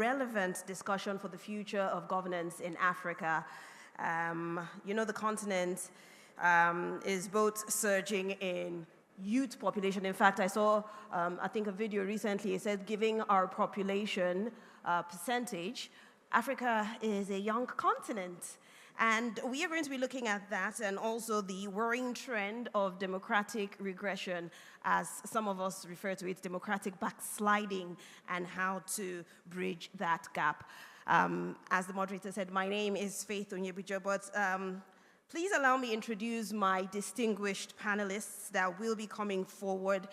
relevant discussion for the future of governance in Africa. You know, the continent is both surging in youth population. In fact, I saw, I think, a video recently. It said, giving our population percentage, Africa is a young continent. And we are going to be looking at that and also the worrying trend of democratic regression, as some of us refer to it, democratic backsliding, and how to bridge that gap. As the moderator said, my name is Faith Onyebujo, but please allow me to introduce my distinguished panelists that will be coming forward,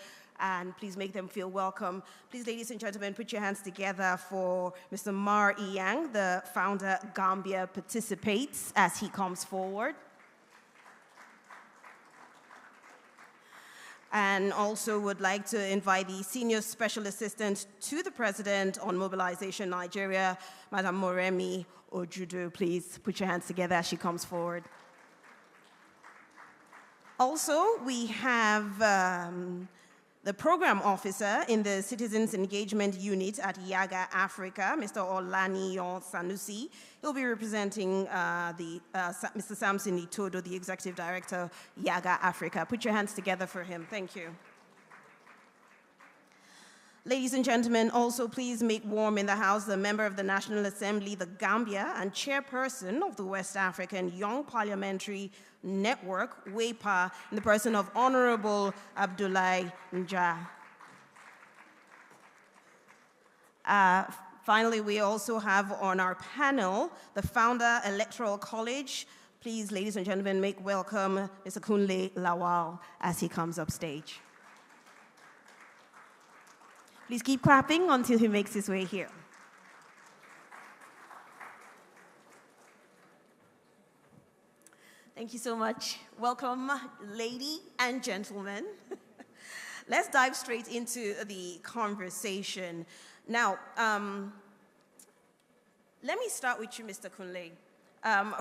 and please make them feel welcome. Please, ladies and gentlemen, put your hands together for Mr. Mar Iyang, the founder, Gambia Participates, as he comes forward. And also would like to invite the Senior Special Assistant to the President on Mobilization Nigeria, Madam Moremi Ojudo. Please put your hands together as she comes forward. Also, we have the Program Officer in the Citizens Engagement Unit at YAGA Africa, Mr. Olaniyan Sanusi. He'll be representing Mr. Samson Itodo, the Executive Director, YAGA Africa. Put your hands together for him. Thank you. Ladies and gentlemen, also please make warm in the house the Member of the National Assembly, the Gambia, and Chairperson of the West African Young Parliamentary Network, WEPA, in the person of Honorable Abdoulaye Nja. Finally, we also have on our panel the founder, Electoral College. Please, ladies and gentlemen, make welcome Mr. Kunle Lawal as he comes up stage. Please keep clapping until he makes his way here. Thank you so much. Welcome, ladies and gentlemen. Let's dive straight into the conversation. Now, let me start with you, Mr. Kunle.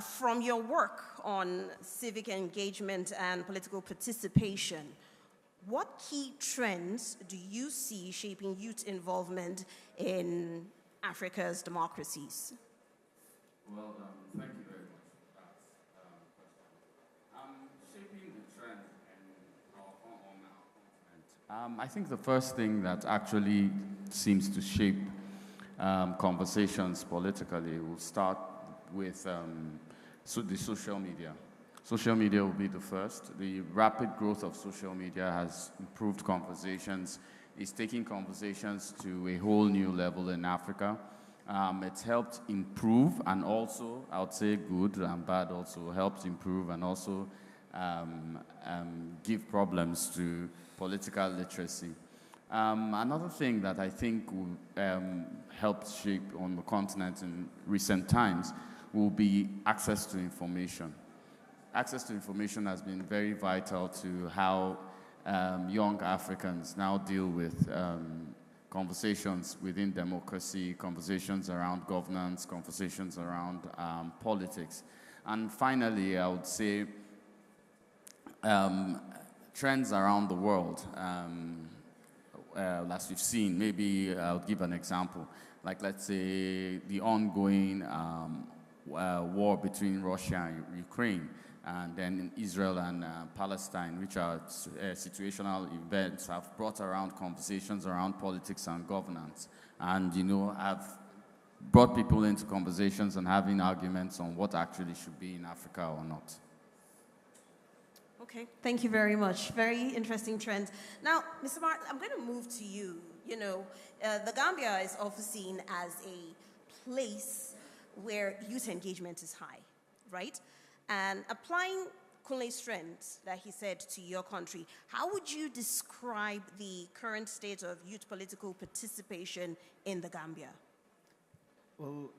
From your work on civic engagement and political participation, what key trends do you see shaping youth involvement in Africa's democracies? Well, thank you very much for that question. Shaping the trend on our continent. I think the first thing that actually seems to shape conversations politically will start with the social media. Social media will be the first. The rapid growth of social media has improved conversations. It's taking conversations to a whole new level in Africa. It's helped improve, and also, I would say good and bad also, helped improve and also give problems to political literacy. Another thing that I think will help shape on the continent in recent times will be access to information. Access to information has been very vital to how young Africans now deal with conversations within democracy, conversations around governance, conversations around politics. And finally, I would say trends around the world. As we've seen, maybe I'll give an example. Like, let's say, the ongoing war between Russia and Ukraine, and then Israel and Palestine, which are situational events, have brought around conversations around politics and governance, and, you know, have brought people into conversations and having arguments on what actually should be in Africa or not. Okay, thank you very much. Very interesting trend. Now, Mr. Martin, I'm going to move to you. You know, the Gambia is often seen as a place where youth engagement is high, right? And applying Kunle's trends that he said to your country, how would you describe the current state of youth political participation in the Gambia? Well,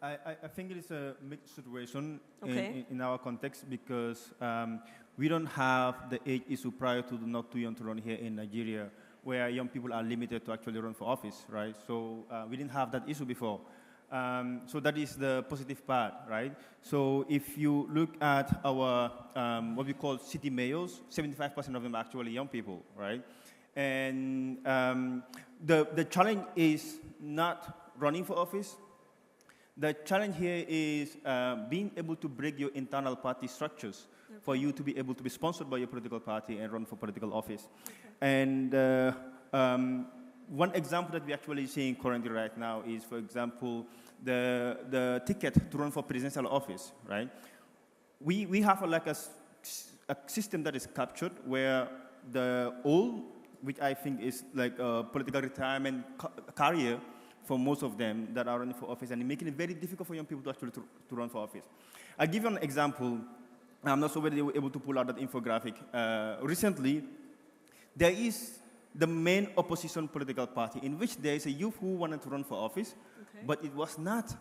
I think it is a mixed situation in our context, because we don't have the age issue prior to the not too young to run here in Nigeria, where young people are limited to actually run for office, right? So we didn't have that issue before. So that is the positive part, right? So if you look at our, what we call city mayors, 75% of them are actually young people, right? And the challenge is not running for office. The challenge here is being able to break your internal party structures for you to be able to be sponsored by your political party and run for political office. And one example that we're actually seeing currently right now is, for example, the ticket to run for presidential office, right? We have a system that is captured where the old, which I think is like a political retirement career for most of them that are running for office, and making it very difficult for young people to actually to run for office. I'll give you an example. I'm not sure whether they were able to pull out that infographic. Recently, there is the main opposition political party in which there is a youth who wanted to run for office, but it was not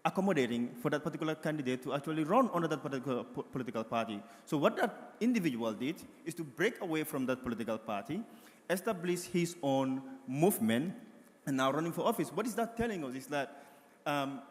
accommodating for that particular candidate to actually run under that particular political party. So what that individual did is to break away from that political party, establish his own movement, and now running for office. What is that telling us is that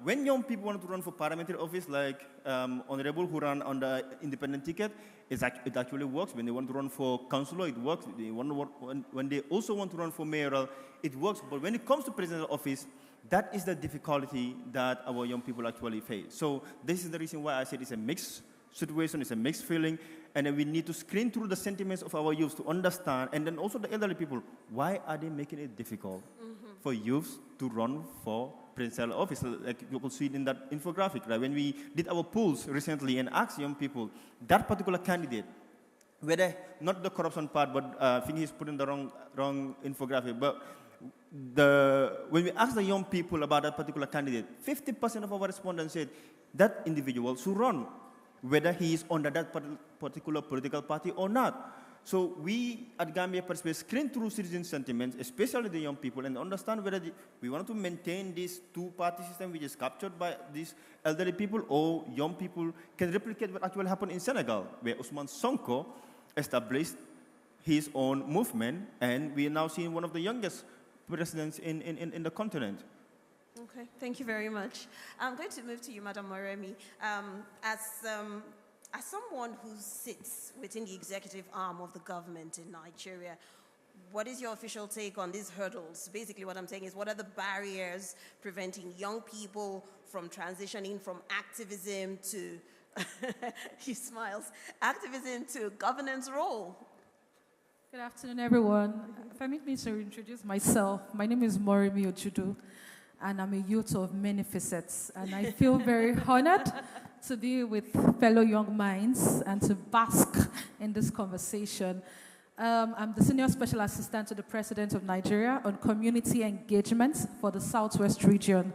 when young people want to run for parliamentary office, like Honorable who ran on the independent ticket, it actually works. When they want to run for councillor, it works. When they also want to run for mayoral, it works. But when it comes to presidential office, that is the difficulty that our young people actually face. So this is the reason why I said it's a mixed situation, it's a mixed feeling, and then we need to screen through the sentiments of our youth to understand, and then also the elderly people, why are they making it difficult for youth to run for presidential office? Like you could see it in that infographic, right? When we did our polls recently and asked young people, that particular candidate, whether, not the corruption part, but I think he's putting the wrong infographic, but when we asked the young people about that particular candidate, 50% of our respondents said that individual should run, whether he is under that particular political party or not. So we at Gambia Perspective screen through citizen sentiments, especially the young people, and understand whether we want to maintain this two-party system which is captured by these elderly people, or young people can replicate what actually happened in Senegal, where Ousmane Sonko established his own movement, and we are now seeing one of the youngest presidents in the continent. Okay, thank you very much. I'm going to move to you, Madam Moremi. As someone who sits within the executive arm of the government in Nigeria, what is your official take on these hurdles? Basically, what I'm saying is, what are the barriers preventing young people from transitioning from activism to, he smiles, activism to governance role? Good afternoon, everyone. Permit me to introduce myself. My name is Moremi Ojudu, and I'm a youth of many facets. And I feel very honored to be with fellow young minds and to bask in this conversation. I'm the Senior Special Assistant to the President of Nigeria on Community Engagement for the Southwest region.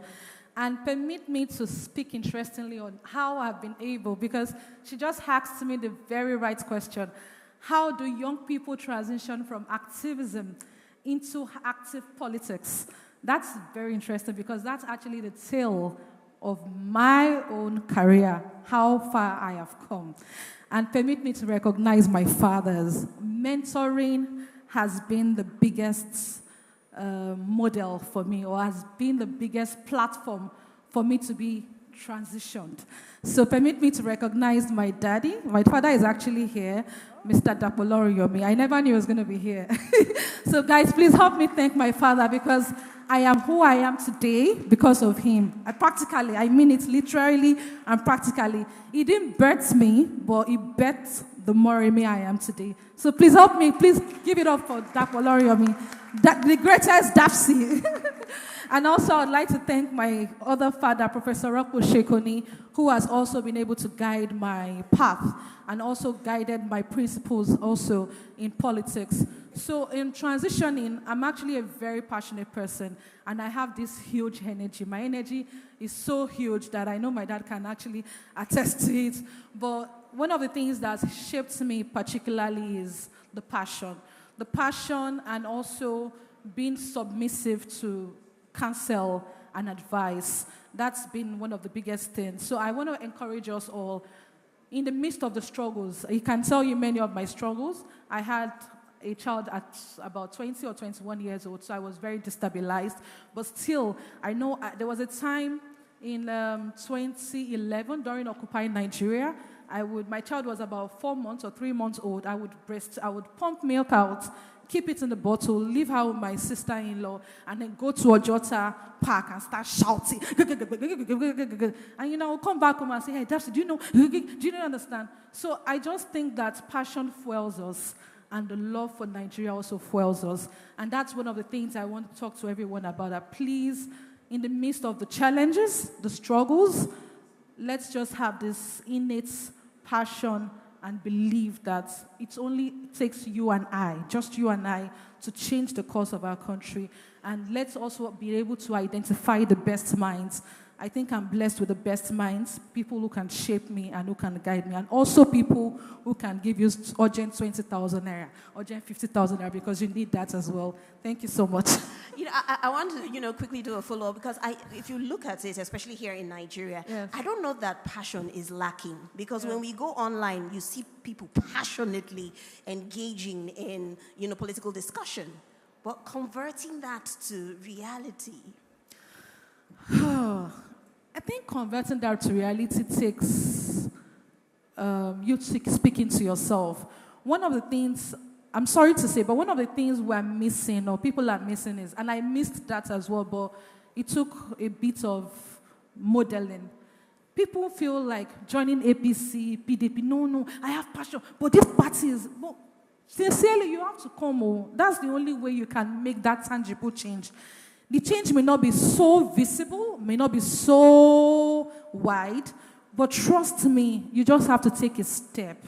And permit me to speak interestingly on how I've been able, because she just asked me the very right question. How do young people transition from activism into active politics? That's very interesting, because that's actually the tale of my own career, how far I have come. And permit me to recognize my fathers. Mentoring has been the biggest model for me, or has been the biggest platform for me to be transitioned. So permit me to recognize my daddy. My father is actually here, Mr. Dapoloriyomi. I never knew he was going to be here. So guys, please help me thank my father, because I am who I am today because of him. I mean it literally and practically. He didn't birth me, but he birthed the Moremi I am today. So please help me, please give it up for Dapoloriyomi, the greatest Dapsi. And also, I'd like to thank my other father, Professor Rocco Shekoni, who has also been able to guide my path and also guided my principles also in politics. So in transitioning, I'm actually a very passionate person, and I have this huge energy. My energy is so huge that I know my dad can actually attest to it. But one of the things that shaped me particularly is the passion. The passion, and also being submissive to counsel and advice. That's been one of the biggest things. So I want to encourage us all, in the midst of the struggles, I can tell you many of my struggles. I had a child at about 20 or 21 years old, so I was very destabilized. But still, I know there was a time in 2011 during Occupy Nigeria. my child was about 4 months or 3 months old. I would pump milk out, keep it in the bottle, leave her with my sister-in-law, and then go to Ojota Park and start shouting. And I'll come back home and say, hey, Darcy, do you understand? So I just think that passion fuels us, and the love for Nigeria also fuels us. And that's one of the things I want to talk to everyone about, that please, in the midst of the challenges, the struggles, let's just have this innate passion and believe that it only takes you and I, just you and I, to change the course of our country. And let's also be able to identify the best minds. I think I'm blessed with the best minds, people who can shape me and who can guide me, and also people who can give you urgent 20,000 naira, urgent 50,000 naira, because you need that as well. Thank you so much. I want to, quickly do a follow-up, because if you look at it, especially here in Nigeria, yes, I don't know that passion is lacking, because when we go online, you see people passionately engaging in, political discussion, but converting that to reality. I think converting that to reality takes you speaking to yourself. One of the things, I'm sorry to say, but one of the things we're missing, or people are missing, is, and I missed that as well, but it took a bit of modeling. People feel like joining APC, PDP, no, I have passion, but this party is, well, sincerely, you have to come. That's the only way you can make that tangible change. The change may not be so visible, may not be so wide, but trust me, you just have to take a step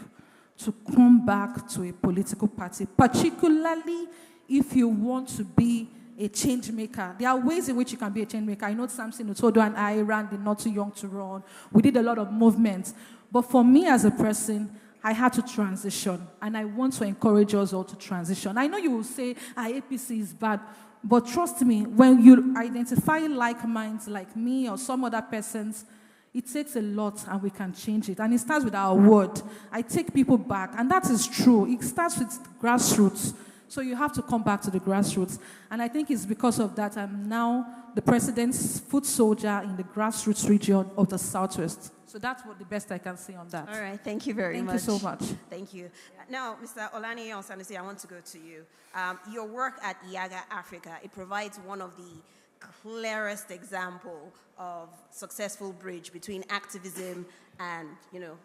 to come back to a political party, particularly if you want to be a change maker. There are ways in which you can be a change maker. I know Samson Utodo and I ran the Not Too Young to Run. We did a lot of movements. But for me as a person, I had to transition, and I want to encourage us all to transition. I know you will say, APC is bad, but trust me, when you identify like minds like me or some other persons, it takes a lot, and we can change it. And it starts with our word. I take people back, and that is true. It starts with grassroots. So you have to come back to the grassroots. And I think it's because of that I'm now the president's foot soldier in the grassroots region of the Southwest. So that's what the best I can say on that. All right, thank you very much. Thank you so much. Thank you. Now, Mr. Olaniyi Onsanusi, I want to go to you. Your work at IAGA Africa, it provides one of the clearest example of successful bridge between activism and,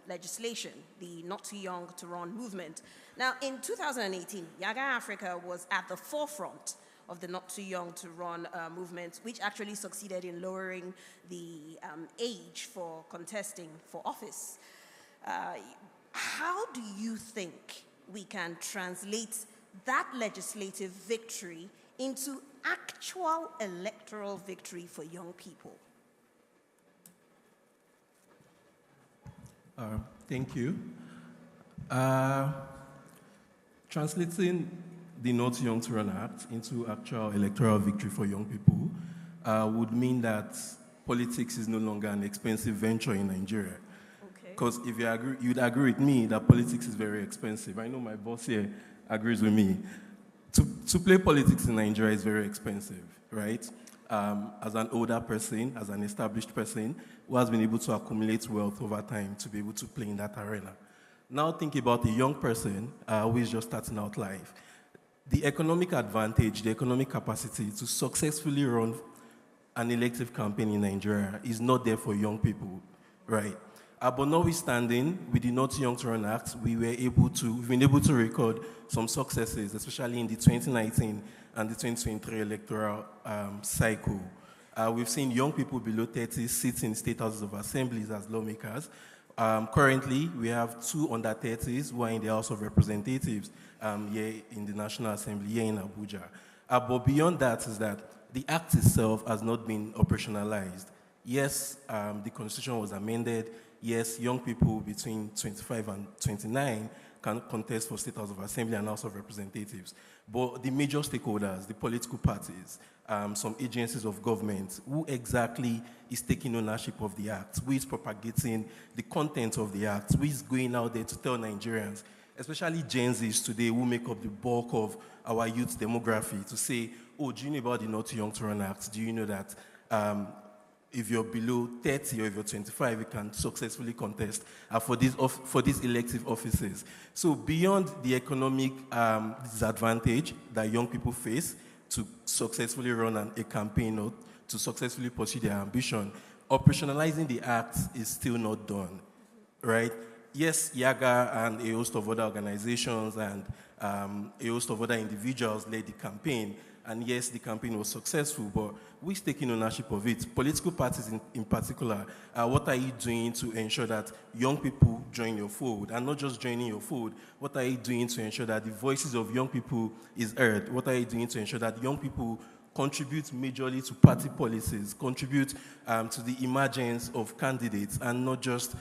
legislation, the Not Too Young to Run movement. Now, in 2018, IAGA Africa was at the forefront of the Not Too Young to Run movement, which actually succeeded in lowering the age for contesting for office. How do you think we can translate that legislative victory into actual electoral victory for young people? Thank you. Translating the Not Too Young to Run Act into actual electoral victory for young people would mean that politics is no longer an expensive venture in Nigeria. Because if you agree, you'd agree with me that politics is very expensive. I know my boss here agrees with me. To play politics in Nigeria is very expensive, right? As an older person, as an established person, who has been able to accumulate wealth over time to be able to play in that arena. Now think about a young person who is just starting out life. The economic advantage, the economic capacity to successfully run an elective campaign in Nigeria is not there for young people, right? But notwithstanding, with the Not Too Young to Run Act, we've been able to record some successes, especially in the 2019 and the 2023 electoral cycle. We've seen young people below 30 sit in state houses of assemblies as lawmakers. Currently, we have 2 under 30s who are in the House of Representatives here in the National Assembly, here in Abuja. But beyond that is that the act itself has not been operationalized. Yes, the Constitution was amended. Yes, young people between 25 and 29 can contest for State House of Assembly and House of Representatives. But the major stakeholders, the political parties, some agencies of government, who exactly is taking ownership of the act, who is propagating the content of the act, who is going out there to tell Nigerians, especially Gen Zs today, who make up the bulk of our youth demography, to say, oh, do you know about the Not Too Young to Run Act? Do you know that if you're below 30 or if you're 25, you can successfully contest for these elective offices. So beyond the economic disadvantage that young people face to successfully run a campaign or to successfully pursue their ambition, operationalizing the act is still not done, right? Yes, YAGA and a host of other organizations and a host of other individuals led the campaign, and yes, the campaign was successful, but who's taking ownership of it? Political parties in particular, what are you doing to ensure that young people join your fold? And not just joining your fold, what are you doing to ensure that the voices of young people is heard? What are you doing to ensure that young people contribute majorly to party policies, contribute to the emergence of candidates, and not just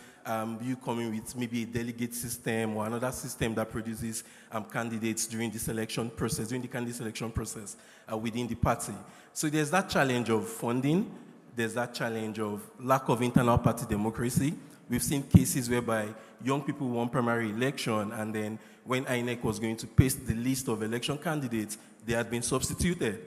you coming with maybe a delegate system or another system that produces candidates during the selection process, during the candidate selection process within the party. So there's that challenge of funding, there's that challenge of lack of internal party democracy. We've seen cases whereby young people won primary election, and then when INEC was going to paste the list of election candidates, they had been substituted.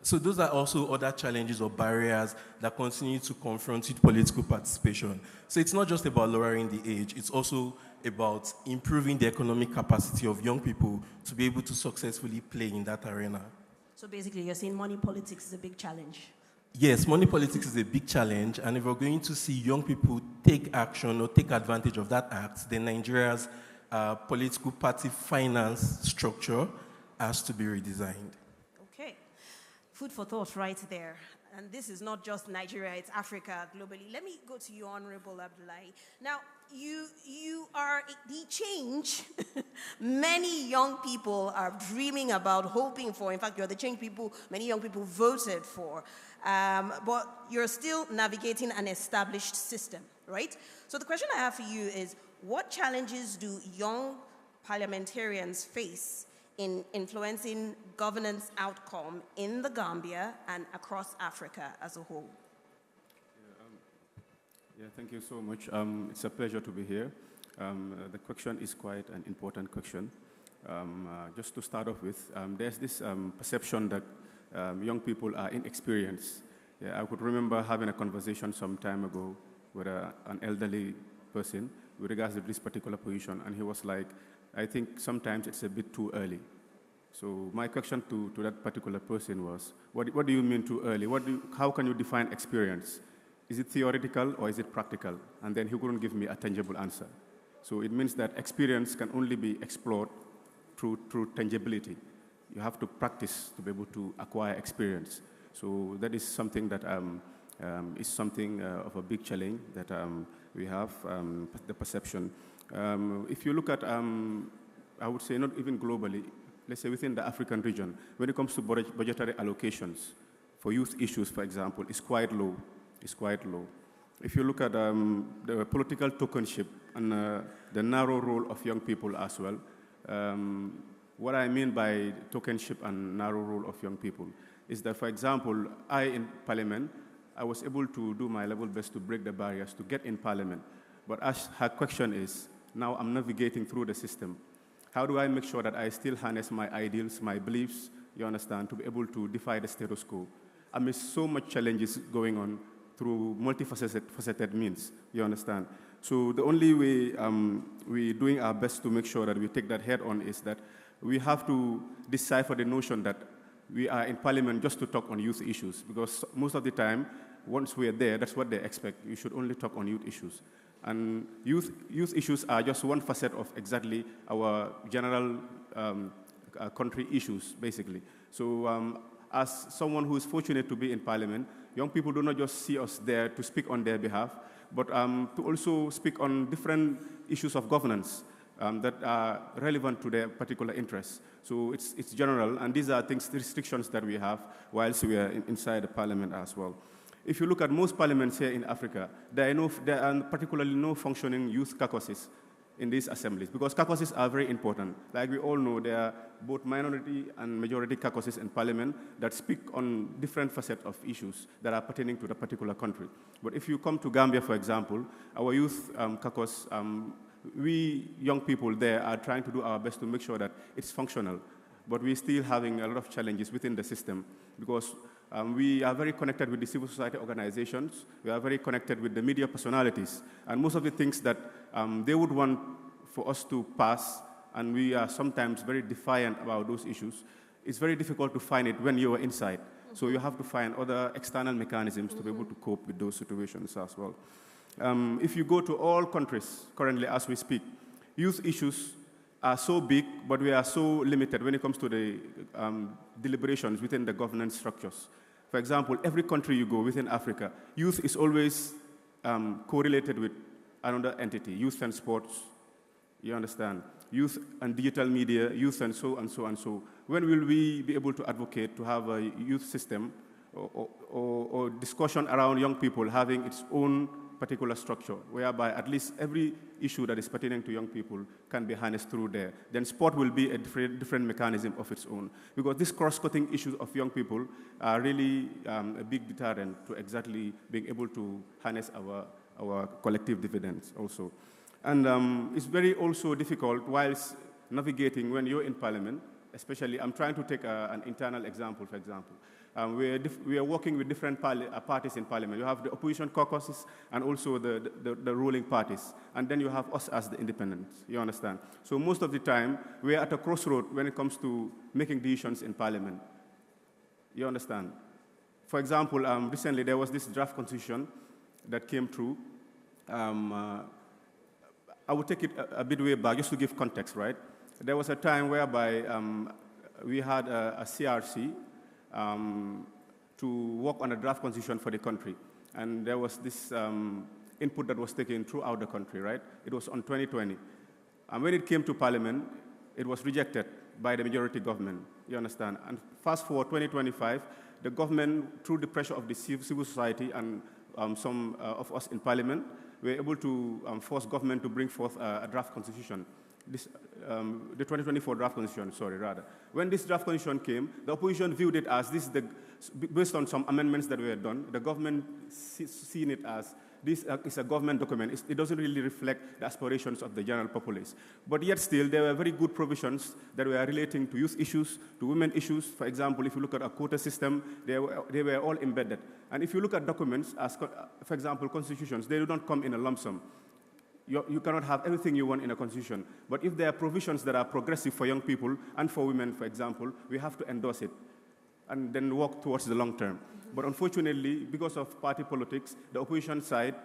So those are also other challenges or barriers that continue to confront youth political participation. So it's not just about lowering the age, it's also about improving the economic capacity of young people to be able to successfully play in that arena. So basically you're saying money politics is a big challenge? Yes, money politics is a big challenge, and if we're going to see young people take action or take advantage of that act, then Nigeria's political party finance structure has to be redesigned. Food for thought right there. And this is not just Nigeria, it's Africa globally. Let me go to you, Honorable Abdullahi. Now, you are the change many young people are dreaming about, hoping for. In fact, you're the change many young people voted for. But you're still navigating an established system, right? So the question I have for you is, what challenges do young parliamentarians face in influencing governance outcome in the Gambia and across Africa as a whole? Thank you so much. It's a pleasure to be here. The question is quite an important question. Just to start off with, there's this perception that young people are inexperienced. I could remember having a conversation some time ago with an elderly person with regards to this particular position, and he was like, I think sometimes it's a bit too early. So my question to that particular person was, what do you mean too early? How can you define experience? Is it theoretical or is it practical? And then he couldn't give me a tangible answer. So it means that experience can only be explored through tangibility. You have to practice to be able to acquire experience. So that is something that is something of a big challenge that we have, the perception. If you look at, I would say not even globally, let's say within the African region, when it comes to budgetary allocations for youth issues, for example, is quite low. It's quite low. If you look at the political tokenship and the narrow role of young people as well, what I mean by tokenship and narrow role of young people is that, for example, in Parliament, I was able to do my level best to break the barriers to get in Parliament. But as her question is, now I'm navigating through the system. How do I make sure that I still harness my ideals, my beliefs, you understand, to be able to defy the status quo? I mean, so much challenges going on through multifaceted means, you understand? So the only way we're doing our best to make sure that we take that head on is that we have to decipher the notion that we are in Parliament just to talk on youth issues, because most of the time, once we are there, that's what they expect. You should only talk on youth issues. And youth issues are just one facet of exactly our general country issues, basically. So as someone who is fortunate to be in Parliament, young people do not just see us there to speak on their behalf, but to also speak on different issues of governance that are relevant to their particular interests. So it's general, and these are restrictions that we have whilst we are inside the Parliament as well. If you look at most parliaments here in Africa, there are particularly no functioning youth caucuses in these assemblies, because caucuses are very important. Like we all know, there are both minority and majority caucuses in Parliament that speak on different facets of issues that are pertaining to the particular country. But if you come to Gambia, for example, our youth caucus, we young people there are trying to do our best to make sure that it's functional. But we're still having a lot of challenges within the system, because We are very connected with the civil society organizations. We are very connected with the media personalities. And most of the things that they would want for us to pass, and we are sometimes very defiant about those issues, it's very difficult to find it when you are inside. So you have to find other external mechanisms to be able to cope with those situations as well. If you go to all countries currently as we speak, youth issues are so big, but we are so limited when it comes to the deliberations within the governance structures. For example, every country you go within Africa, youth is always correlated with another entity, youth and sports, you understand? Youth and digital media, youth and so and so and so. When will we be able to advocate to have a youth system or discussion around young people having its own particular structure, whereby at least every issue that is pertaining to young people can be harnessed through there? Then sport will be a different mechanism of its own. Because these cross-cutting issues of young people are really a big deterrent to exactly being able to harness our collective dividends also. And it's very also difficult whilst navigating when you're in parliament, especially, I'm trying to take an internal example, for example. We are working with different parties in parliament. You have the opposition caucuses and also the ruling parties. And then you have us as the independents, you understand? So most of the time, we are at a crossroad when it comes to making decisions in parliament. You understand? For example, recently there was this draft constitution that came through. I will take it a bit way back, just to give context, right? There was a time whereby we had a CRC to work on a draft constitution for the country. And there was this input that was taken throughout the country, right? It was on 2020. And when it came to parliament, it was rejected by the majority government, you understand? And fast forward 2025, the government, through the pressure of the civil society and some of us in parliament, we were able to force government to bring forth a draft constitution. The 2024 draft constitution, sorry, rather. When this draft constitution came, the opposition viewed it as this, based on some amendments that were done, the government seen it as this is a government document. It doesn't really reflect the aspirations of the general populace. But yet still, there were very good provisions that were relating to youth issues, to women issues. For example, if you look at a quota system, they were all embedded. And if you look at documents, as, for example, constitutions, they do not come in a lump sum. You cannot have everything you want in a constitution. But if there are provisions that are progressive for young people and for women, for example, we have to endorse it and then work towards the long term. But unfortunately, because of party politics, the opposition side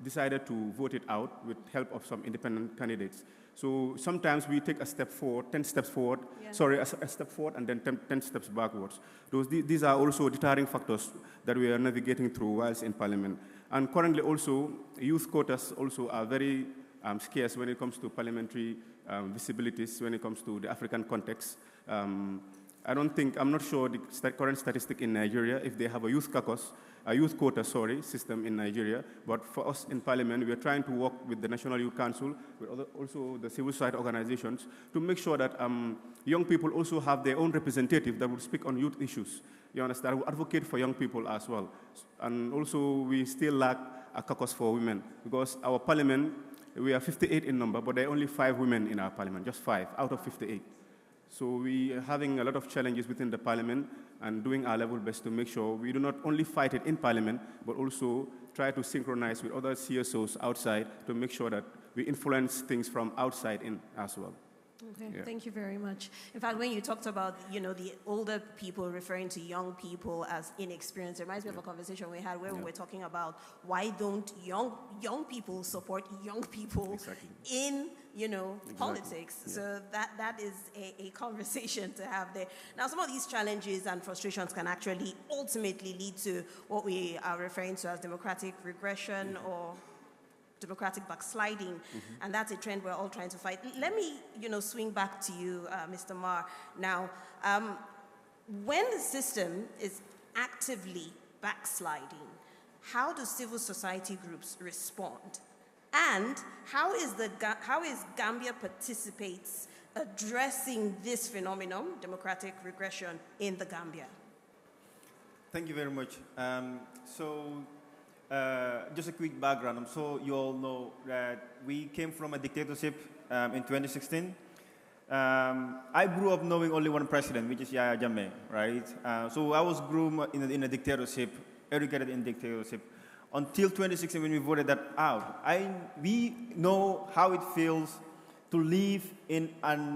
decided to vote it out with help of some independent candidates. So sometimes we take a step forward, 10 steps forward, sorry, a step forward and then 10 steps backwards. These are also deterring factors that we are navigating through whilst in parliament. And currently also, youth quotas also are very scarce when it comes to parliamentary visibilities, when it comes to the African context. I'm not sure the current statistic in Nigeria, if they have a youth caucus, a youth quota, system in Nigeria. But for us in parliament, we are trying to work with the National Youth Council, with also the civil society organizations, to make sure that young people also have their own representative that will speak on youth issues. You understand? We advocate for young people as well. And also, we still lack a caucus for women, because our parliament, we are 58 in number, but there are only 5 women in our parliament, just 5 out of 58. So we are having a lot of challenges within the parliament and doing our level best to make sure we do not only fight it in parliament, but also try to synchronize with other CSOs outside to make sure that we influence things from outside in as well. Okay, thank you very much. In fact, when you talked about, the older people referring to young people as inexperienced, it reminds me of a conversation we had where we were talking about why don't young people support young people in, politics. So that is a conversation to have there. Now, some of these challenges and frustrations can actually ultimately lead to what we are referring to as democratic regression or democratic backsliding, and that's a trend we're all trying to fight. Let me, swing back to you, Mr. Marr. Now, when the system is actively backsliding, how do civil society groups respond? And how is Gambia Participates addressing this phenomenon, democratic regression, in the Gambia? Thank you very much. Just a quick background. So you all know that we came from a dictatorship in 2016, I grew up knowing only one president, which is Yahya Jammeh, right? So I was groomed in a dictatorship, educated in dictatorship, until 2016 when we voted that out. We know how it feels to live in a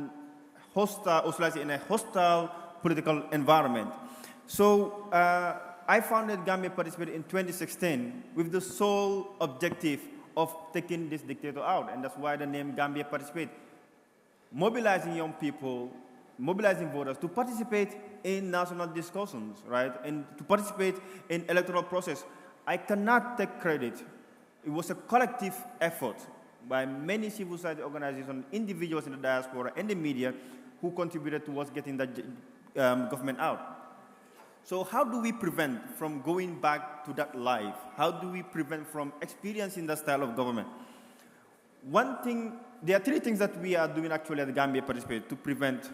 hostile political environment. So I founded Gambia Participate in 2016 with the sole objective of taking this dictator out, and that's why the name Gambia Participate. Mobilizing young people, mobilizing voters to participate in national discussions, right? And to participate in electoral process. I cannot take credit. It was a collective effort by many civil society organizations, individuals in the diaspora, and the media who contributed towards getting that government out. So how do we prevent from going back to that life? How do we prevent from experiencing that style of government? One thing, there are three things that we are doing actually at the Gambia Participate to prevent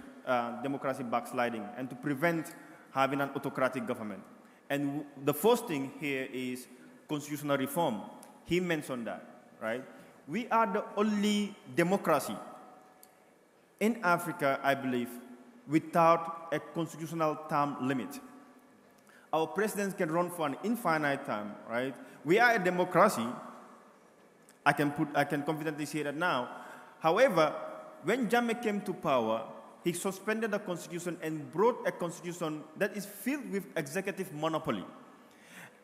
democracy backsliding and to prevent having an autocratic government. And the first thing here is constitutional reform. He mentioned that, right? We are the only democracy in Africa, I believe, without a constitutional term limit. Our presidents can run for an infinite time, right? We are a democracy. I can confidently say that now. However, when Jammeh came to power, he suspended the constitution and brought a constitution that is filled with executive monopoly.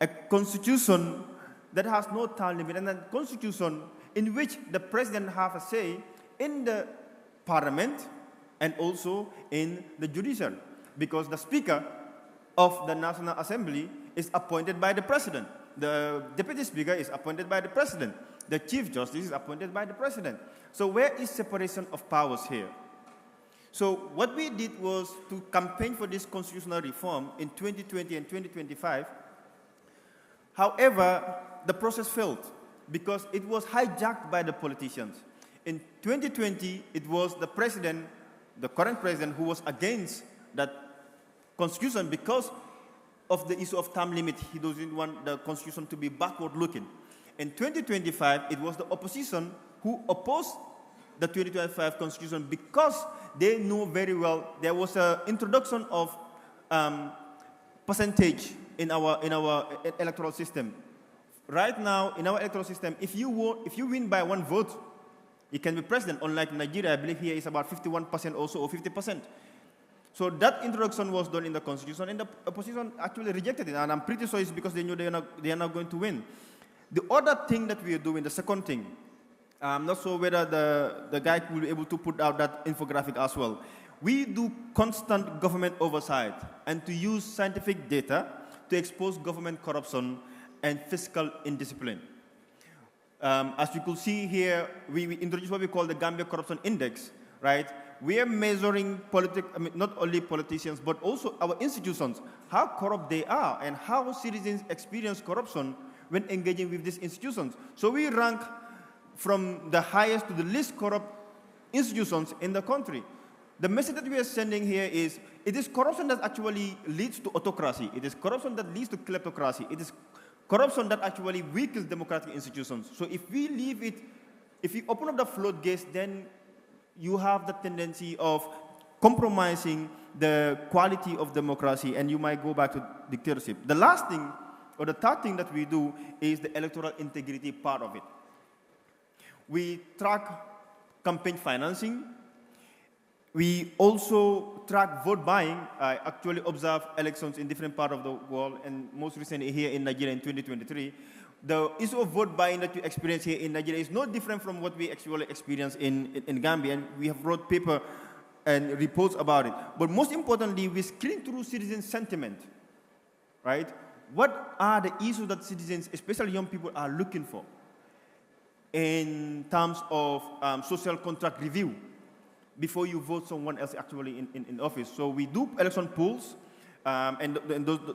A constitution that has no term limit, and a constitution in which the president has a say in the parliament and also in the judiciary, because the speaker of the National Assembly is appointed by the president. The deputy speaker is appointed by the president. The chief justice is appointed by the president. So where is separation of powers here? So what we did was to campaign for this constitutional reform in 2020 and 2025. However, the process failed because it was hijacked by the politicians. In 2020, it was the president, the current president, who was against that constitution because of the issue of term limit. He doesn't want the constitution to be backward-looking. In 2025, it was the opposition who opposed the 2025 constitution because they knew very well there was an introduction of percentage in our electoral system. Right now, in our electoral system, if you win by one vote, you can be president. Unlike Nigeria, I believe here is about 51% also, or 50%. So that introduction was done in the constitution, and the opposition actually rejected it. And I'm pretty sure it's because they knew they are not going to win. The other thing that we are doing, the second thing, I'm not sure whether the guy will be able to put out that infographic as well. We do constant government oversight and to use scientific data to expose government corruption and fiscal indiscipline. As you could see here, we introduced what we call the Gambia Corruption Index, right? We are measuring not only politicians, but also our institutions, how corrupt they are and how citizens experience corruption when engaging with these institutions. So we rank from the highest to the least corrupt institutions in the country. The message that we are sending here is, it is corruption that actually leads to autocracy. It is corruption that leads to kleptocracy. It is corruption that actually weakens democratic institutions. So if we leave it, if we open up the floodgates, then you have the tendency of compromising the quality of democracy, and you might go back to dictatorship. The last thing, or the third thing that we do is the electoral integrity part of it. We track campaign financing. We also track vote buying. I actually observe elections in different parts of the world, and most recently here in Nigeria in 2023. The issue of vote buying that we experience here in Nigeria is no different from what we actually experience in Gambia, and we have wrote paper and reports about it. But most importantly, we screen through citizen sentiment, right? What are the issues that citizens, especially young people, are looking for in terms of social contract review before you vote someone else actually in office? So we do election polls and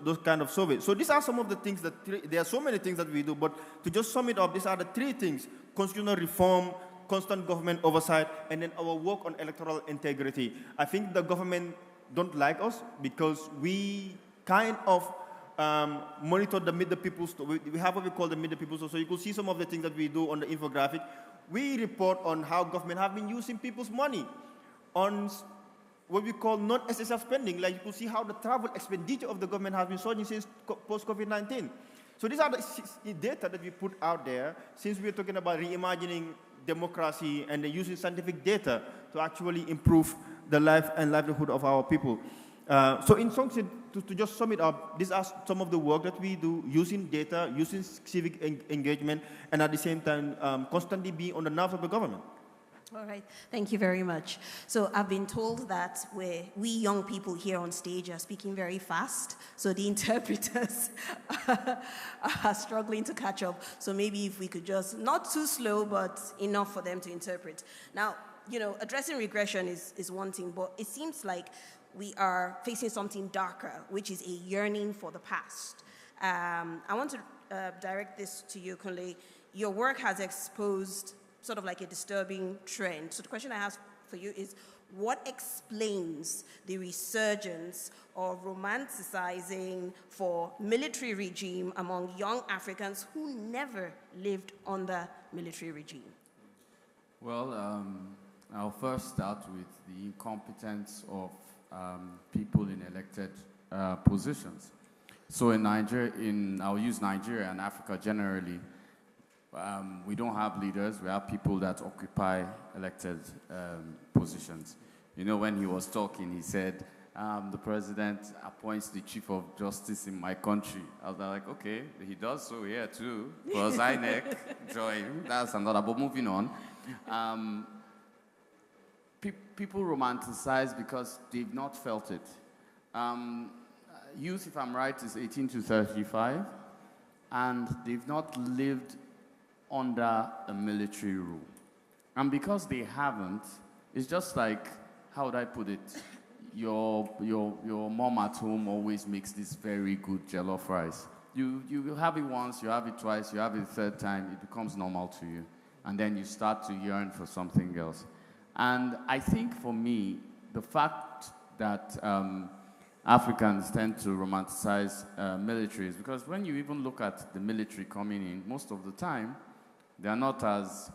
those kind of surveys. So these are some of the things that, there are so many things that we do, but to just sum it up, these are the three things: constitutional reform, constant government oversight, and then our work on electoral integrity. I think the government don't like us because we kind of monitor the Meet the People's. We have what we call the Meet the People's. So you could see some of the things that we do on the infographic. We report on how government have been using people's money. on what we call non-essential spending. Like you can see how the travel expenditure of the government has been surging since post-COVID-19. So these are the data that we put out there, since we're talking about reimagining democracy and using scientific data to actually improve the life and livelihood of our people. So in function, to just sum it up, these are some of the work that we do using data, using civic engagement, and at the same time, constantly being on the nerves of the government. All right, thank you very much. So I've been told that we young people here on stage are speaking very fast, so the interpreters are struggling to catch up. So maybe if we could just, not too slow, but enough for them to interpret. Now, you know, addressing regression is one thing, but it seems like we are facing something darker, which is a yearning for the past. I want to direct this to you, Kunle. Your work has exposed sort of like a disturbing trend. So the question I have for you is, what explains the resurgence of romanticizing for military regime among young Africans who never lived under military regime? Well, I'll first start with the incompetence of people in elected positions. So in Nigeria, I'll use Nigeria and Africa generally. We don't have leaders, we have people that occupy elected positions. You know, when he was talking, he said, the president appoints the chief of justice in my country. I was like, okay, he does so here too. Because INEC join, that's another, but moving on. People romanticize because they've not felt it. Youth, if I'm right, is 18 to 35, and they've not lived under a military rule. And because they haven't, it's just like, how would I put it? Your mom at home always makes this very good jollof rice. You have it once, you have it twice, you have it a third time, it becomes normal to you. And then you start to yearn for something else. And I think for me, the fact that Africans tend to romanticize military is because when you even look at the military coming in, most of the time, they are not as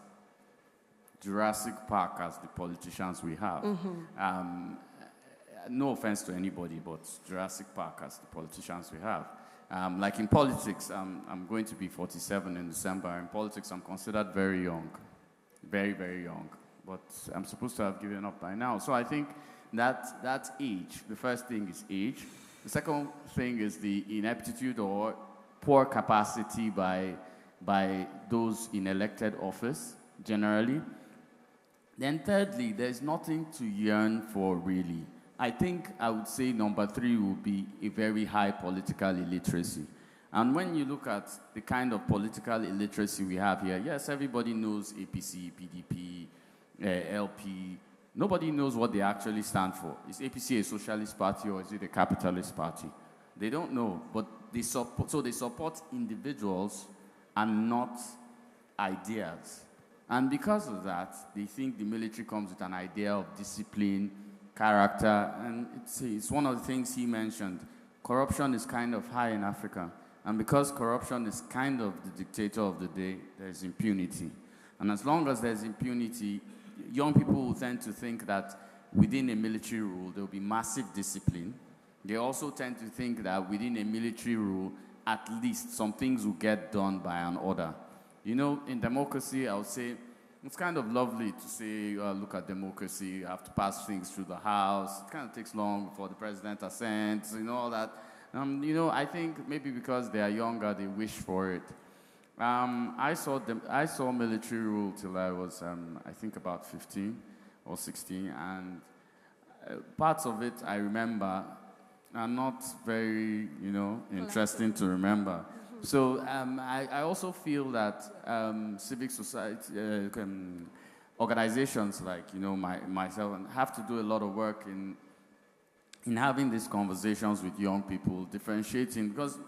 Jurassic Park as the politicians we have. Mm-hmm. No offense to anybody, but Jurassic Park as the politicians we have. Like in politics, I'm going to be 47 in December. In politics, I'm considered very young, very, very young. But I'm supposed to have given up by now. So I think that's age. The first thing is age. The second thing is the ineptitude or poor capacity by those in elected office, generally. Then thirdly, there's nothing to yearn for, really. I think I would say number 3 would be a very high political illiteracy. And when you look at the kind of political illiteracy we have here, yes, everybody knows APC, PDP, LP. Nobody knows what they actually stand for. Is APC a socialist party or is it a capitalist party? They don't know, but they support individuals and not ideas. And because of that, they think the military comes with an idea of discipline, character, and it's one of the things he mentioned. Corruption is kind of high in Africa. And because corruption is kind of the dictator of the day, there's impunity. And as long as there's impunity, young people will tend to think that within a military rule, there will be massive discipline. They also tend to think that within a military rule, at least some things will get done by an order. You know, in democracy, I would say, it's kind of lovely to say, look at democracy, you have to pass things through the House. It kind of takes long before the president assents, you know, all that. You know, I think maybe because they are younger, they wish for it. I saw military rule till I was, I think, about 15 or 16, and parts of it I remember are not very, you know, interesting to remember. So I also feel that civic society organizations like, you know, myself have to do a lot of work in having these conversations with young people, differentiating, because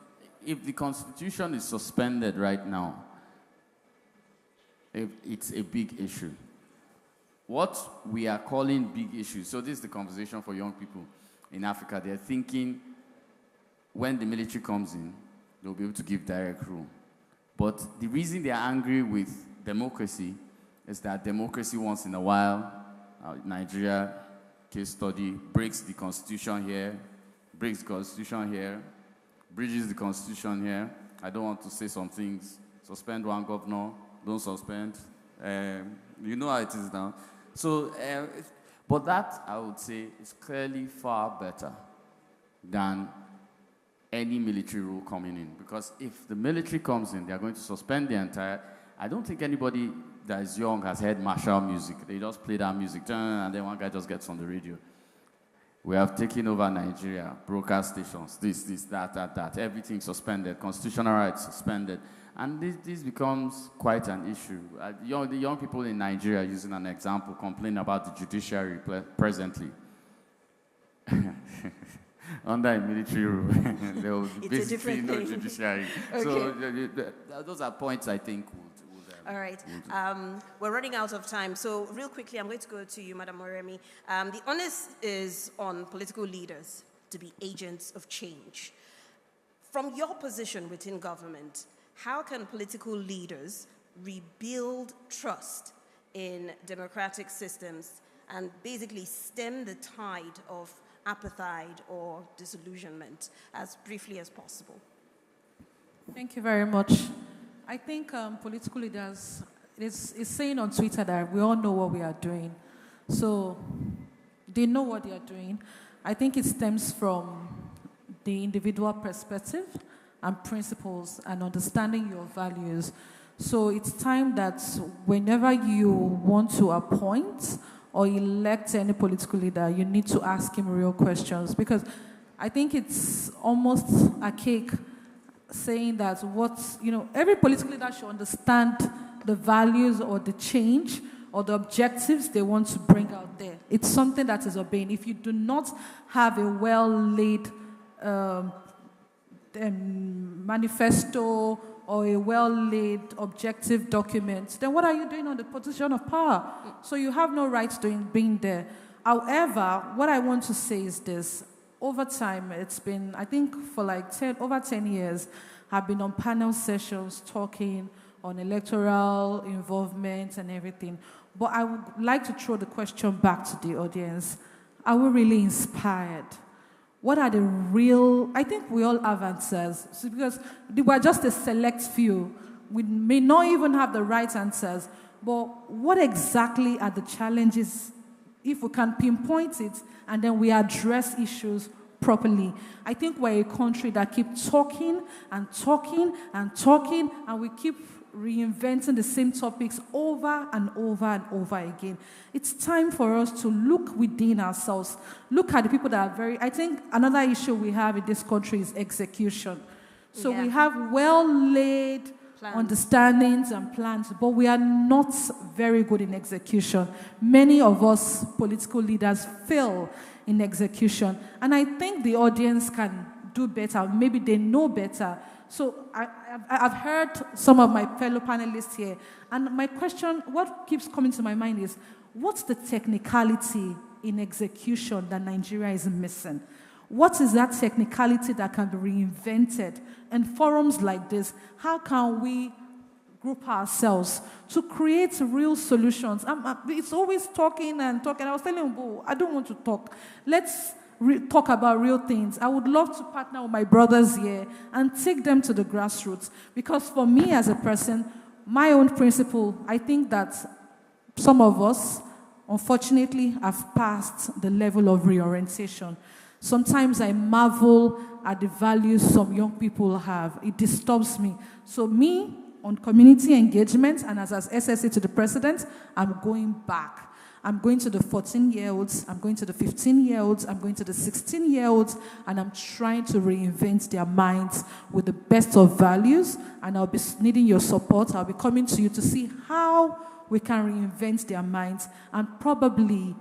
if the Constitution is suspended right now, it's a big issue. What we are calling big issues, so this is the conversation for young people in Africa. They're thinking when the military comes in, they'll be able to give direct rule. But the reason they're angry with democracy is that democracy once in a while, Nigeria, case study, breaks the constitution here, breaks the constitution here, bridges the constitution here. I don't want to say some things. Suspend one governor, don't suspend. You know how it is now. So, but that, I would say, is clearly far better than any military rule coming in. Because if the military comes in, they're going to suspend the entire... I don't think anybody that is young has heard martial music. They just play that music, and then one guy just gets on the radio. We have taken over Nigeria, broadcast stations, this, that, everything suspended, constitutional rights suspended. And this becomes quite an issue. The young people in Nigeria, using an example, complain about the judiciary presently. Under a military rule, there will basically no judiciary. Okay. So those are points I think would all right. We're running out of time. So real quickly, I'm going to go to you, Madam Moremi. The onus is on political leaders to be agents of change. From your position within government, how can political leaders rebuild trust in democratic systems and basically stem the tide of apathy or disillusionment as briefly as possible? Thank you very much. I think political leaders is saying on Twitter that we all know what we are doing. So they know what they are doing. I think it stems from the individual perspective and principles and understanding your values. So it's time that whenever you want to appoint or elect any political leader, you need to ask him real questions, because I think it's almost archaic saying that every political leader should understand the values or the change or the objectives they want to bring out there. It's something that is obeying. If you do not have a well-laid manifesto or a well-laid objective document, then what are you doing on the position of power? So you have no right to being there. However, what I want to say is this. Over time, it's been, I think for like over 10 years, I've been on panel sessions talking on electoral involvement and everything. But I would like to throw the question back to the audience. Are we really inspired? What are the real, I think we all have answers, because we're just a select few. We may not even have the right answers, but what exactly are the challenges, if we can pinpoint it, and then we address issues properly? I think we're a country that keeps talking and talking and talking, and we keep reinventing the same topics over and over and over again. It's time for us to look within ourselves, look at the people that are I think another issue we have in this country is execution. So we have well-laid understandings and plans, but we are not very good in execution. Many of us political leaders fail in execution, and I think the audience can do better. Maybe they know better. So I've heard some of my fellow panelists here, and my question, what keeps coming to my mind is, what's the technicality in execution that Nigeria is missing? What is that technicality that can be reinvented? And forums like this, how can we group ourselves to create real solutions? It's always talking and talking. I was telling Bo, I don't want to talk. Let's talk about real things. I would love to partner with my brothers here and take them to the grassroots. Because for me as a person, my own principle, I think that some of us, unfortunately, have passed the level of reorientation. Sometimes I marvel at the values some young people have. It disturbs me. So me, on community engagement, and as SSA to the president, I'm going back. I'm going to the 14-year-olds, I'm going to the 15-year-olds, I'm going to the 16-year-olds, and I'm trying to reinvent their minds with the best of values, and I'll be needing your support. I'll be coming to you to see how we can reinvent their minds, and probably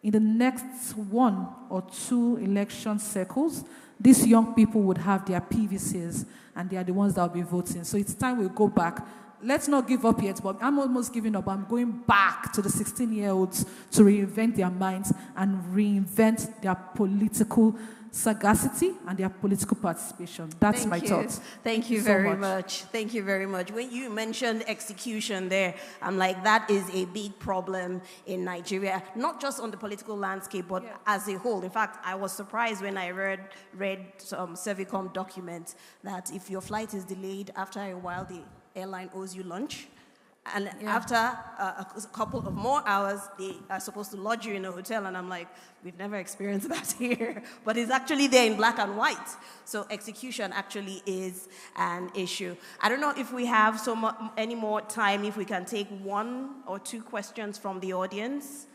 in the next 1 or 2 election cycles, these young people would have their PVCs, and they are the ones that will be voting. So it's time we go back. let's not give up yet, but I'm almost giving up. I'm going back to the 16-year-olds to reinvent their minds and reinvent their political sagacity and their political participation. That's my thoughts. Thank you very much. Thank you very much. When you mentioned execution there, I'm like, that is a big problem in Nigeria, not just on the political landscape, but as a whole. In fact, I was surprised when I read some Civicom documents that if your flight is delayed, after a while, the airline owes you lunch. And after a couple of more hours, they are supposed to lodge you in a hotel. And I'm like, we've never experienced that here. But it's actually there in black and white. So execution actually is an issue. I don't know if we have any more time, if we can take 1 or 2 questions from the audience.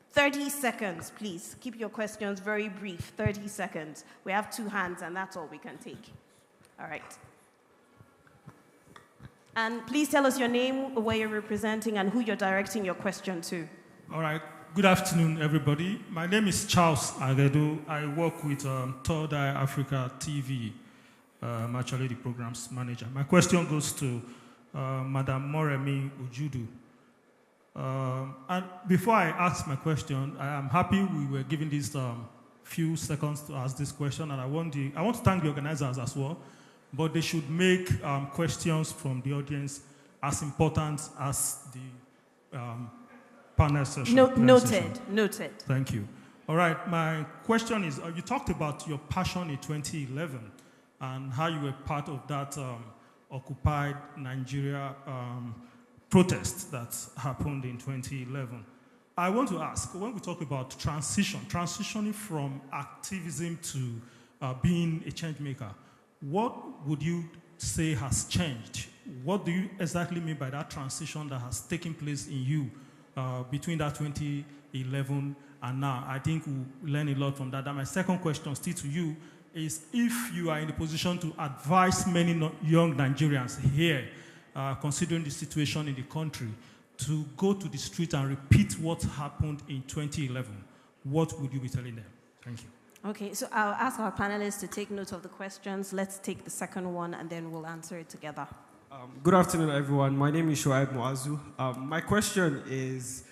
30 seconds, please. Keep your questions very brief, 30 seconds. We have 2 hands, and that's all we can take. All right. And please tell us your name, where you're representing, and who you're directing your question to. All right. Good afternoon, everybody. My name is Charles Agedo. I work with Third Eye Africa TV. I'm actually the programs manager. My question goes to Madam Moremi Ojudu. And before I ask my question, I am happy we were given these few seconds to ask this question, and I want to thank the organizers as well. But they should make questions from the audience as important as the panel session. Noted. Thank you. All right, my question is, you talked about your passion in 2011 and how you were part of that occupied Nigeria protest that happened in 2011. I want to ask, when we talk about transitioning from activism to being a change maker, what would you say has changed? What do you exactly mean by that transition that has taken place in you between that 2011 and now? I think we'll learn a lot from that. And my second question still to you is, if you are in a position to advise many young Nigerians here, considering the situation in the country, to go to the street and repeat what happened in 2011, what would you be telling them? Thank you. Okay, so I'll ask our panelists to take note of the questions. Let's take the second one, and then we'll answer it together. Good afternoon, everyone. My name is Shoaib Muazu. My question is,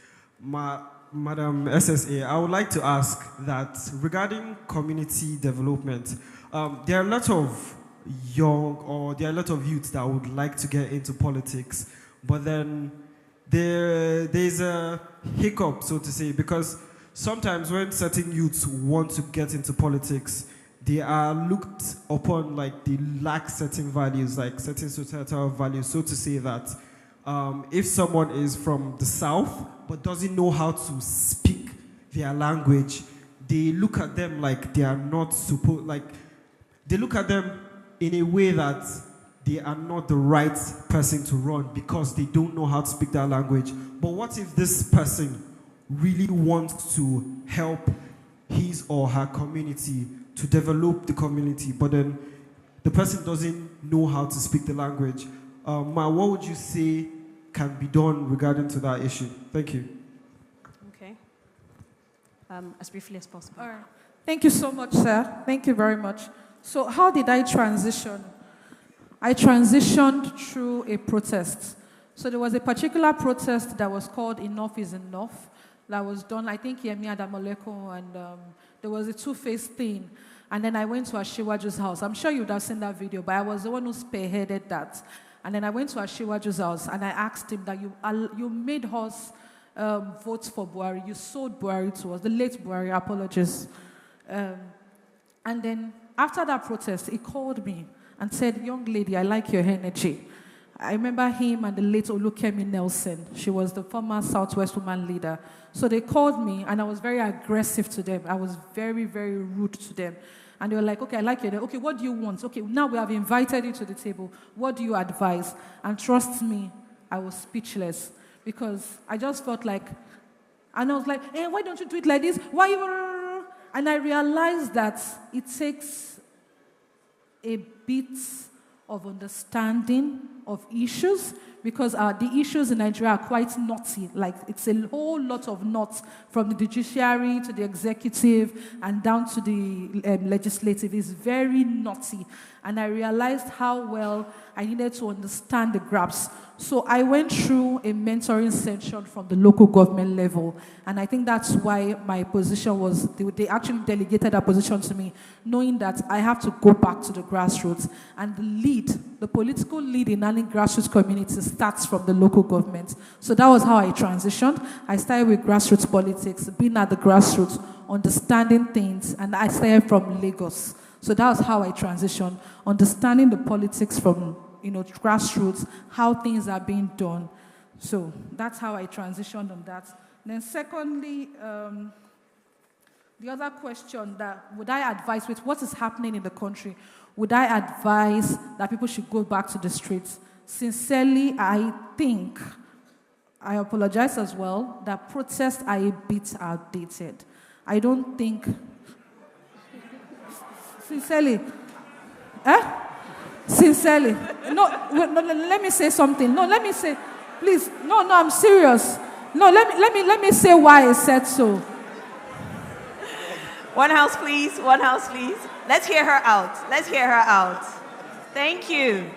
Madam SSA, I would like to ask that regarding community development, there are a lot of youths that would like to get into politics, but then there's a hiccup, so to say, because sometimes when certain youths want to get into politics, they are looked upon like they lack certain values, like certain societal values, so to say that if someone is from the South but doesn't know how to speak their language, they look at them like they are not supposed, like they look at them in a way that they are not the right person to run because they don't know how to speak that language. But what if this person really wants to help his or her community, to develop the community, but then the person doesn't know how to speak the language? What would you say can be done regarding to that issue? Thank you. Okay. As briefly as possible. All right. Thank you so much, sir. Thank you very much. So how did I transition? I transitioned through a protest. So there was a particular protest that was called Enough is Enough, that was done, I think, Yemi Adamoleko, and there was a two-faced thing. And then I went to Ashiwaju's house. I'm sure you would have seen that video, but I was the one who spearheaded that. And then I went to Ashiwaju's house, and I asked him that you made us vote for Buhari. You sold Buhari to us, the late Buhari, apologies. And then after that protest, he called me and said, "Young lady, I like your energy." I remember him and the late Olukemi Nelson. She was the former Southwest Woman leader. So they called me, and I was very aggressive to them. I was very, very rude to them. And they were like, "Okay, I like you. Okay, what do you want? Okay, now we have invited you to the table. What do you advise?" And trust me, I was speechless because I just felt like, and I was like, "Hey, why don't you do it like this? Why you?" And I realized that it takes a bit of understanding of issues, because the issues in Nigeria are quite knotty. Like, it's a whole lot of knots from the judiciary to the executive and down to the legislative. It's very knotty. And I realized how well I needed to understand the graphs. So I went through a mentoring session from the local government level. And I think that's why my position was, they actually delegated that position to me, knowing that I have to go back to the grassroots. And the political lead in any grassroots community starts from the local government. So that was how I transitioned. I started with grassroots politics, being at the grassroots, understanding things, and I started from Lagos. So that was how I transitioned, understanding the politics from grassroots, how things are being done. So that's how I transitioned on that. Then secondly, the other question that would I advise with what is happening in the country, would I advise that people should go back to the streets? Sincerely, I think, I apologize as well, that protests are a bit outdated. I don't think, sincerely, Sincerely. No, let me say something. No, let me say, please. No, I'm serious. No, let me say why I said so. One house, please. One house, please. Let's hear her out. Let's hear her out. Thank you.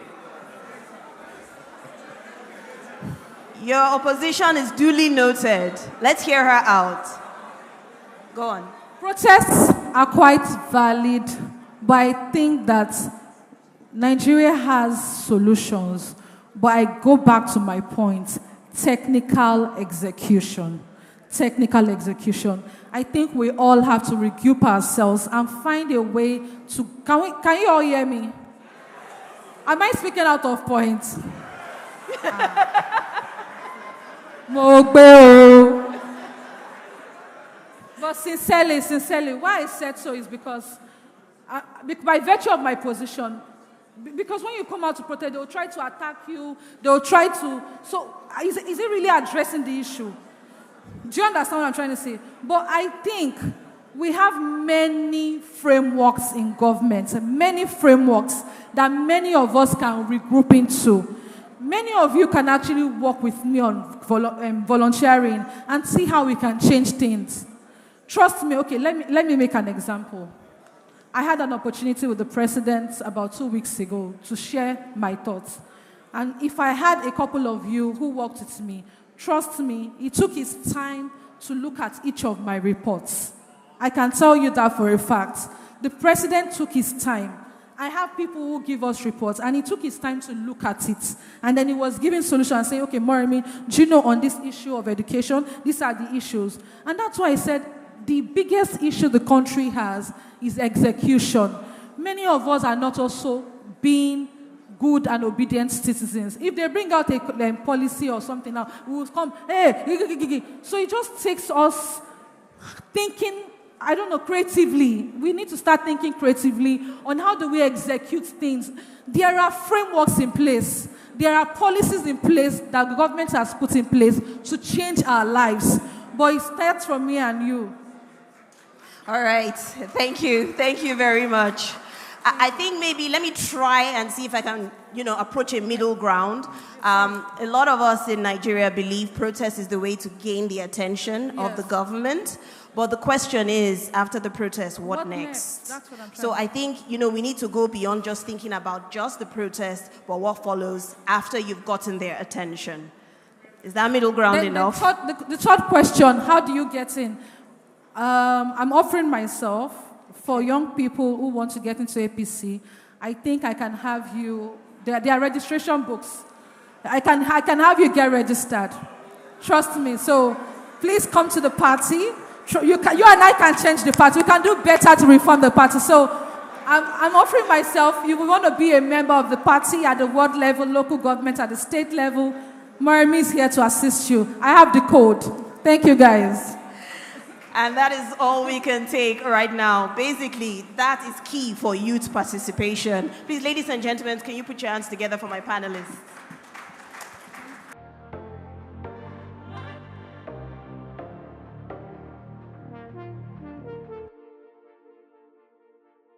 Your opposition is duly noted. Let's hear her out. Go on. Protests are quite valid, but I think that Nigeria has solutions, but I go back to my point, technical execution. Technical execution. I think we all have to regroup ourselves and find a way to, can you all hear me? Am I speaking out of point? But sincerely, why I said so is because, by virtue of my position, because when you come out to protest, they'll try to attack you. They'll try to... So, is it really addressing the issue? Do you understand what I'm trying to say? But I think we have many frameworks in government, many frameworks that many of us can regroup into. Many of you can actually work with me on volunteering and see how we can change things. Trust me. Okay, let me make an example. I had an opportunity with the president about 2 weeks ago to share my thoughts. And if I had a couple of you who worked with me, trust me, he took his time to look at each of my reports. I can tell you that for a fact. The president took his time. I have people who give us reports, and he took his time to look at it. And then he was giving solutions and saying, okay, Moremi, do you know on this issue of education, these are the issues. And that's why I said, the biggest issue the country has is execution. Many of us are not also being good and obedient citizens. If they bring out a policy or something now, we will come, hey, so it just takes us thinking, I don't know, creatively. We need to start thinking creatively on how do we execute things. There are frameworks in place. There are policies in place that the government has put in place to change our lives. But it starts from me and you. All right. Thank you. Thank you very much. I think maybe let me try and see if I can, approach a middle ground. A lot of us in Nigeria believe protest is the way to gain the attention of the government. But the question is, after the protest, what next? That's what I'm trying So I think, we need to go beyond just thinking about just the protest, but what follows after you've gotten their attention. Is that middle ground enough? The third question, how do you get in? I'm offering myself for young people who want to get into APC. I think I can have you, there are registration books. I can have you get registered. Trust me. So please come to the party. You and I can change the party. We can do better to reform the party. So I'm offering myself. You want to be a member of the party at the world level, local government, at the state level. Moremi is here to assist you. I have the code. Thank you, guys. And that is all we can take right now. Basically, that is key for youth participation. Please, ladies and gentlemen, can you put your hands together for my panelists?